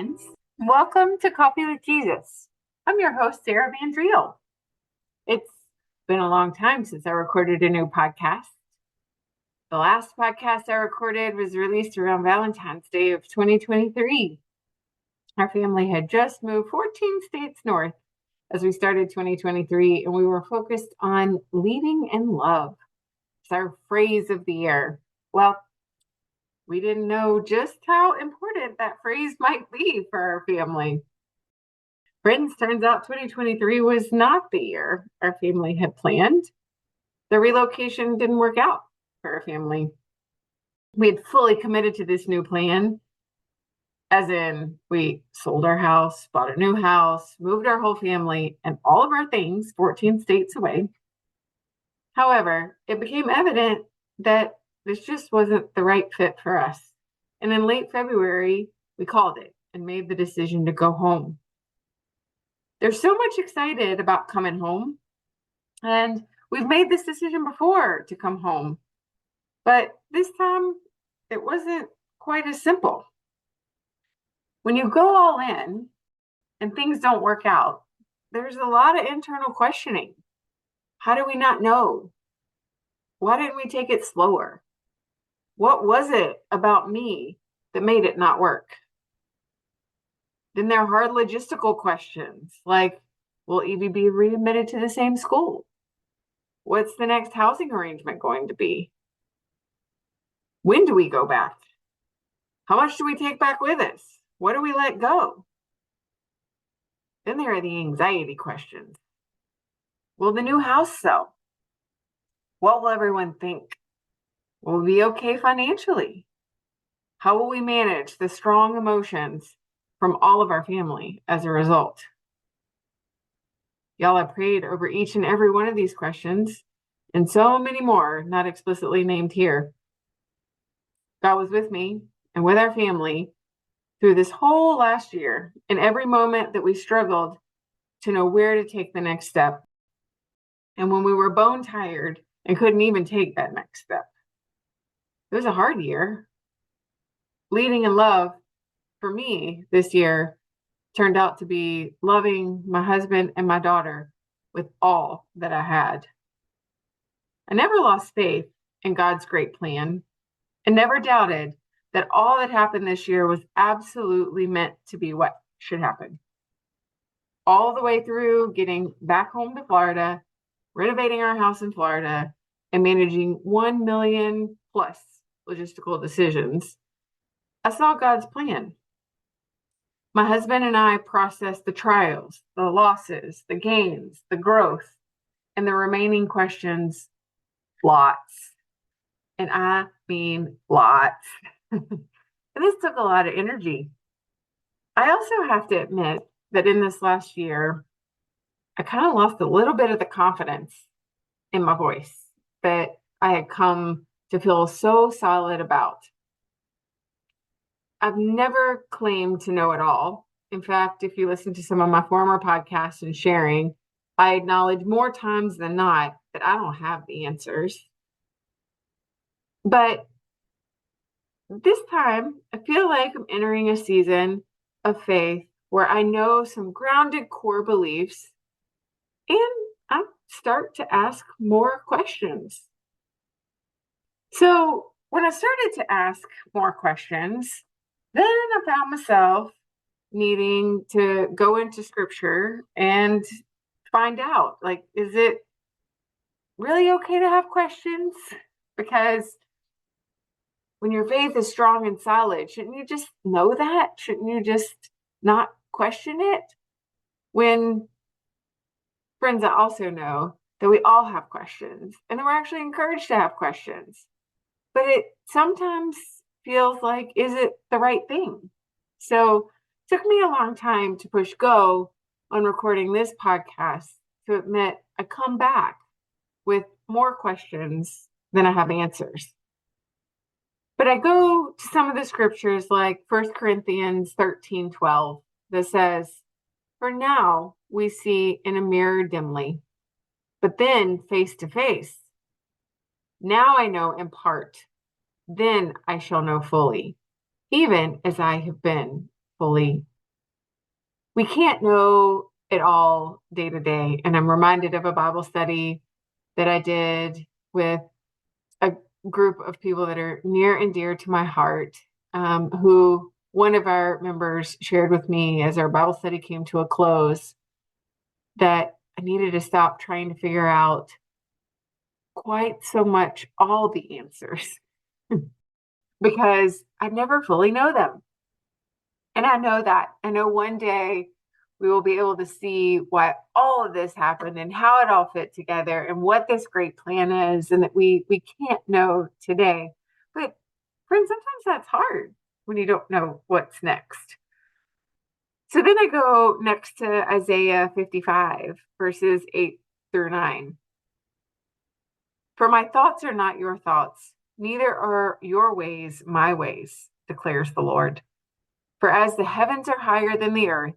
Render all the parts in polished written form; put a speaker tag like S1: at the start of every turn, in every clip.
S1: friends. Welcome to Coffee with Jesus. I'm your host, Sara. It's been a long time since I recorded a new podcast. The last podcast I recorded was released around Valentine's Day of 2023. Our family had just moved 14 states north as we started 2023, and we were focused on leading in love. It's our phrase of the year. Well, we didn't know just how important that phrase might be for our family. Friends, turns out 2023 was not the year our family had planned. The relocation didn't work out for our family. We had fully committed to this new plan, as in we sold our house, bought a new house, moved our whole family and all of our things 14 states away. However, it became evident that this just wasn't the right fit for us. And in late February, we called it and made the decision to go home. There's so much excited about coming home, and we've made this decision before to come home, but this time it wasn't quite as simple. When you go all in and things don't work out, there's a lot of internal questioning. How do we not know? Why didn't we take it slower? What was it about me that made it not work? Then there are hard logistical questions like, will Evie be readmitted to the same school? What's the next housing arrangement going to be? When do we go back? How much do we take back with us? What do we let go? Then there are the anxiety questions. Will the new house sell? What will everyone think? Will we be okay financially? How will we manage the strong emotions from all of our family as a result? Y'all, I prayed over each and every one of these questions and so many more not explicitly named here. God was with me and with our family through this whole last year, in every moment that we struggled to know where to take the next step. And when we were bone tired and couldn't even take that next step. It was a hard year. Leading in love for me this year turned out to be loving my husband and my daughter with all that I had. I never lost faith in God's great plan and never doubted that all that happened this year was absolutely meant to be what should happen. All the way through getting back home to Florida, renovating our house in Florida, and managing 1 million plus logistical decisions, I saw God's plan. My husband and I processed the trials, the losses, the gains, the growth, and the remaining questions, lots. And I mean lots. And this took a lot of energy. I also have to admit that in this last year, I kind of lost a little bit of the confidence in my voice that I had come to feel so solid about. I've never claimed to know it all. In fact, if you listen to some of my former podcasts and sharing, I acknowledge more times than not that I don't have the answers. But this time, I feel like I'm entering a season of faith where I know some grounded core beliefs and I start to ask more questions. So when I started to ask more questions, then I found myself needing to go into scripture and find out, like, is it really okay to have questions? Because when your faith is strong and solid, shouldn't you just know that? Shouldn't you just not question it? When, friends, I also know that we all have questions and that we're actually encouraged to have questions. But it sometimes feels like, is it the right thing? So it took me a long time to push go on recording this podcast to admit I come back with more questions than I have answers. But I go to some of the scriptures like 1 Corinthians 13:12 that says, for now we see in a mirror dimly, but then face to face. Now I know in part, then I shall know fully, even as I have been fully We can't know it all day to day. And I'm reminded of a Bible study that I did with a group of people that are near and dear to my heart, who one of our members shared with me as our Bible study came to a close that I needed to stop trying to figure out quite so much all the answers because I never fully know them. And I know that. I know one day we will be able to see why all of this happened and how it all fit together and what this great plan is, and that we can't know today. But friends, sometimes that's hard when you don't know what's next. So then I go next to Isaiah 55, verses 8 through 9. For my thoughts are not your thoughts, neither are your ways my ways, declares the Lord. For as the heavens are higher than the earth,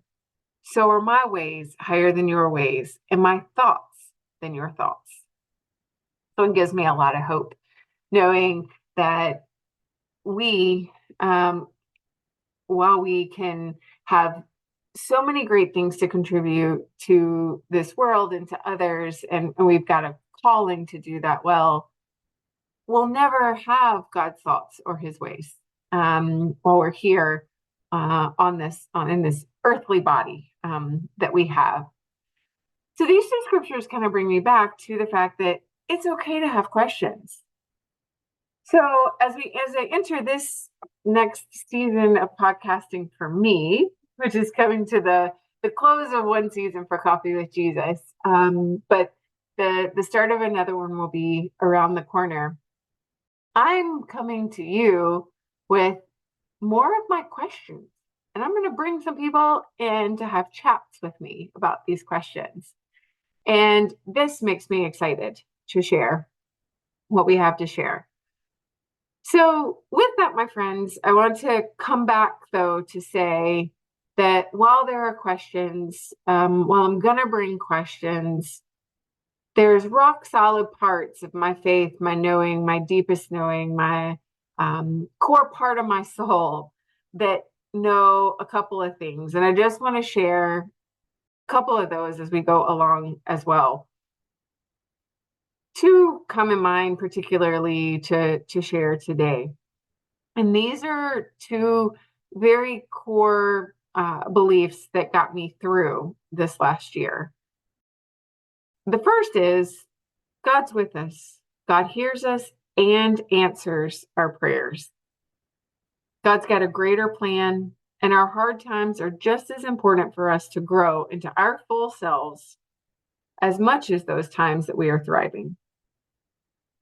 S1: so are my ways higher than your ways, and my thoughts than your thoughts. So it gives me a lot of hope, knowing that we, while we can have so many great things to contribute to this world and to others, and we've got a calling to do that well, we'll never have God's thoughts or his ways while we're here in this earthly body that we have. So these two scriptures kind of bring me back to the fact that it's okay to have questions. So as I enter this next season of podcasting for me, which is coming to the close of one season for Coffee with Jesus, but the start of another one will be around the corner. I'm coming to you with more of my questions, and I'm going to bring some people in to have chats with me about these questions. And this makes me excited to share what we have to share. So with that, my friends, I want to come back, though, to say that while there are questions, while I'm going to bring questions, there's rock solid parts of my faith, my knowing, my deepest knowing, my core part of my soul that know a couple of things. And I just want to share a couple of those as we go along as well. Two come in mind particularly to share today. And these are two very core beliefs that got me through this last year. The first is God's with us. God hears us and answers our prayers. God's got a greater plan, and our hard times are just as important for us to grow into our full selves as much as those times that we are thriving.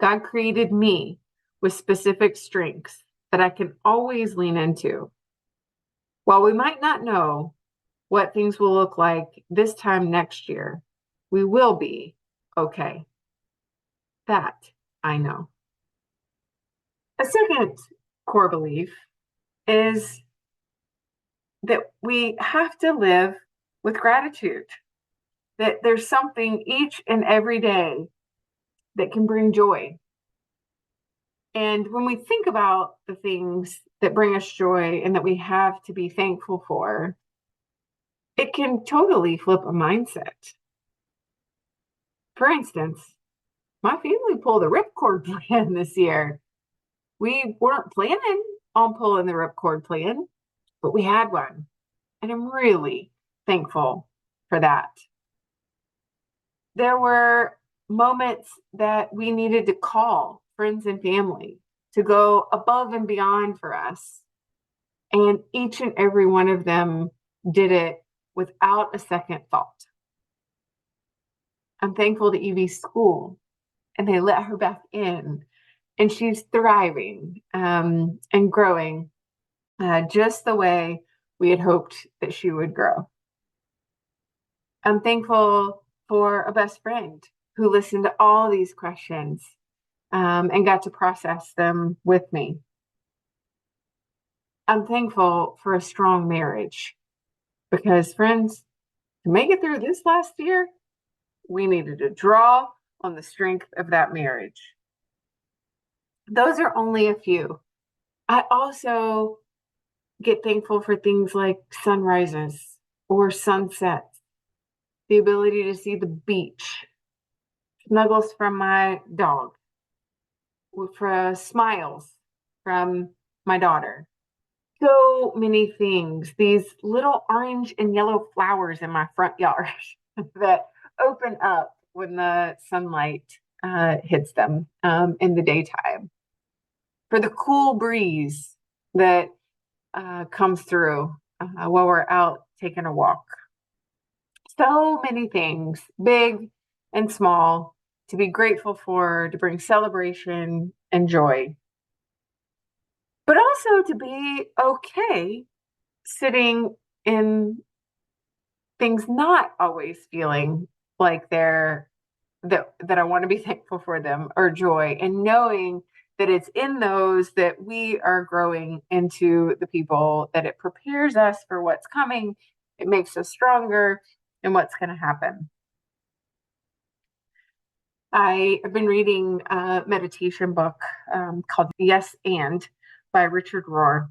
S1: God created me with specific strengths that I can always lean into. While we might not know what things will look like this time next year, we will be okay. That I know. A second core belief is that we have to live with gratitude, that there's something each and every day that can bring joy. And when we think about the things that bring us joy and that we have to be thankful for, it can totally flip a mindset. For instance, my family pulled a ripcord plan this year. We weren't planning on pulling the ripcord plan, but we had one. And I'm really thankful for that. There were moments that we needed to call friends and family to go above and beyond for us. And each and every one of them did it without a second thought. I'm thankful to Evie's school, and they let her back in, and she's thriving and growing just the way we had hoped that she would grow. I'm thankful for a best friend who listened to all these questions and got to process them with me. I'm thankful for a strong marriage because, friends, to make it through this last year, we needed to draw on the strength of that marriage. Those are only a few. I also get thankful for things like sunrises or sunsets, the ability to see the beach, snuggles from my dog, for smiles from my daughter. So many things. These little orange and yellow flowers in my front yard that open up when the sunlight hits them in the daytime. For the cool breeze that comes through while we're out taking a walk. So many things, big and small, to be grateful for, to bring celebration and joy, but also to be okay sitting in things not always feeling like they're that I want to be thankful for them or joy, and knowing that it's in those that we are growing into the people, that it prepares us for what's coming, it makes us stronger and what's going to happen. I have been reading a meditation book called Yes and by Richard Rohr.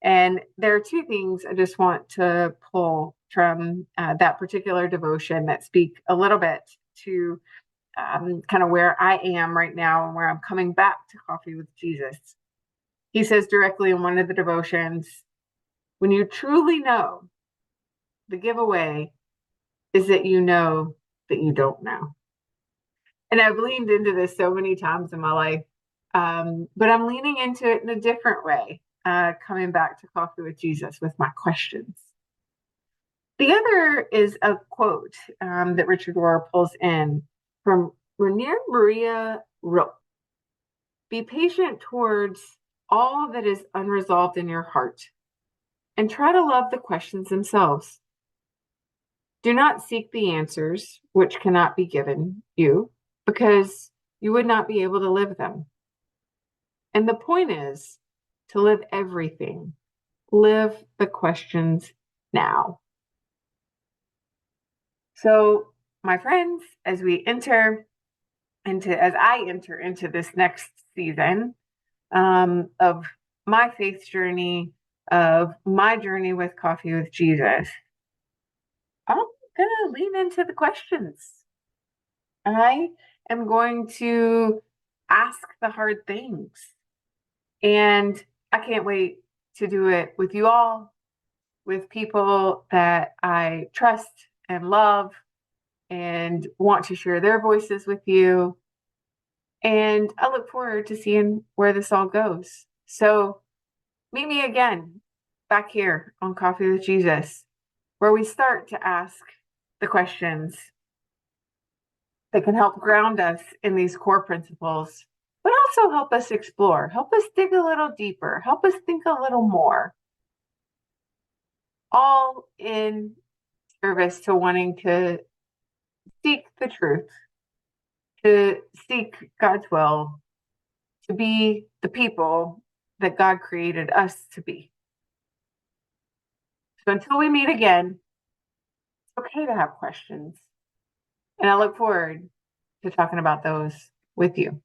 S1: And there are two things I just want to pull from that particular devotion that speak a little bit to kind of where I am right now and where I'm coming back to Coffee with Jesus. He says directly in one of the devotions, when you truly know, the giveaway is that you know that you don't know. And I've leaned into this so many times in my life, but I'm leaning into it in a different way, coming back to Coffee with Jesus with my questions. The other is a quote that Richard Rohr pulls in from Rainier Maria Rilke. Be patient towards all that is unresolved in your heart, and try to love the questions themselves. Do not seek the answers which cannot be given you, because you would not be able to live them. And the point is to live everything. Live the questions now. So, my friends, as I enter into this next season of my faith journey, of my journey with Coffee with Jesus, I'm gonna lean into the questions. I am going to ask the hard things. And I can't wait to do it with you all, with people that I trust and love and want to share their voices with you. And I look forward to seeing where this all goes. So meet me again back here on Coffee with Jesus, where we start to ask the questions that can help ground us in these core principles, but also help us explore, help us dig a little deeper, help us think a little more, all in service to wanting to seek the truth, to seek God's will, to be the people that God created us to be. So until we meet again, it's okay to have questions. And I look forward to talking about those with you.